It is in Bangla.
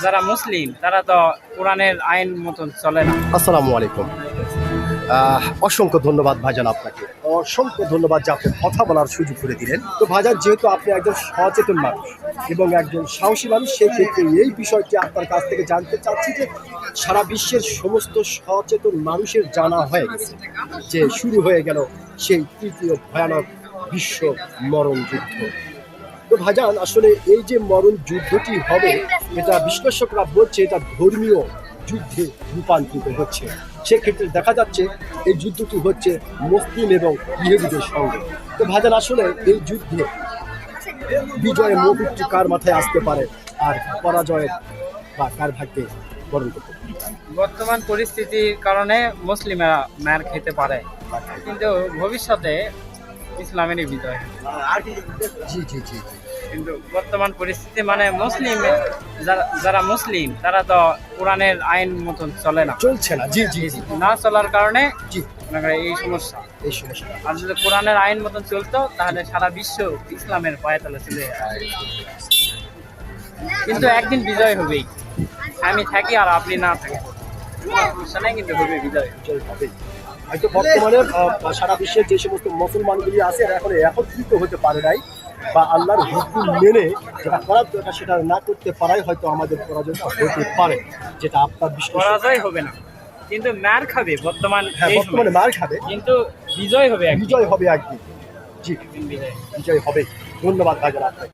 যারা মুসলিম তারা তো কোরআনের আইন মতন চলে না। আসসালামু আলাইকুম। অসংখ্য ধন্যবাদ ভাইজান, আপনাকে অসংখ্য ধন্যবাদ যে আপনি কথা বলার সুযোগ করে দিলেন। তো ভাইজান, যেহেতু আপনি একজন সচেতন মানুষ এবং একজন সাহসী মানুষ, সেক্ষেত্রে এই বিষয়টি আপনার কাছ থেকে জানতে চাচ্ছি যে সারা বিশ্বের সমস্ত সচেতন মানুষের জানা হয়ে গেছে যে শুরু হয়ে গেল সেই তৃতীয় ভয়ানক বিশ্ব মরণ যুদ্ধ। তো ভাইজান, আসলে এই যে মরণ যুদ্ধটি হবে, এটা বিশ্লেষকরা বলছে এটা ধর্মীয় যুদ্ধে রূপান্তরিত হচ্ছে। সেক্ষেত্রে দেখা যাচ্ছে এই যুদ্ধটি হচ্ছে মুসলিম এবং ইহুদিদের সঙ্গে। তো ভাইজান, আসলে এই যুদ্ধে বিজয়ের মুকুটটি কার মাথায় আসতে পারে আর পরাজয়ের বা কার ভাগ্যে বরণ করতে পারে? বর্তমান পরিস্থিতির কারণে মুসলিমেরা মার খেতে পারে, কিন্তু ভবিষ্যতে ইসলামেরই বিজয় হবে। জি জি জি। কিন্তু বর্তমান পরিস্থিতি মানে মুসলিম যারা মুসলিম তারা তো কোরআনের আইন মতন চলে না, চলছে না। জি জি জি না চলার কারণে জি। এই সমস্যা। এই সমস্যা। আর যদি কোরআনের আইন মতন চলতো তাহলে সারা বিশ্ব ইসলামের পায়তলে চলে যেত। কিন্তু একদিন বিজয় হবেই, আমি থাকি আর আপনি না থাকি কোনো সমস্যা নেই, কিন্তু হবে বিজয়। বিজয় হবে। হয়তো বর্তমানে সারা বিশ্বের যে সমস্ত মুসলমানগুলি আছে এরা এখন একত্রিত হতে পারে নাই, বা আল্লাহর হুকুম মেনে যেটা করার দরকার সেটা না করতে পারাই হয়তো আমাদের পরাজয়টা হতে পারে, যেটা আপনার বিশ্বাস। পরাজয় হবে না, কিন্তু মার খাবে বর্তমান হ্যাঁ, এই বর্তমানে সময়। মার খাবে, কিন্তু বিজয় হবে একদিন। বিজয় হবে একদিন। জি, বিজয়। বিজয় হবে। ধন্যবাদ ভাইজান আপনাকে।